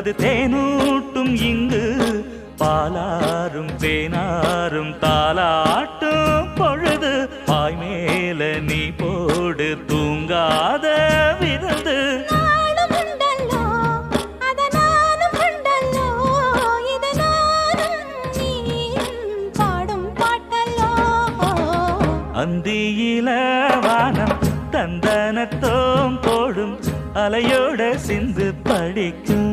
அது தேனூட்டும் இங்கு பாலாரும் தேனாரும் தாலாட்டும் பொழுது பாய் மேல நீ போடு தூங்காத விருந்து அந்தியில வானம் தந்தனத்தோம் போடும் அலையோட சிந்து படிக்கும்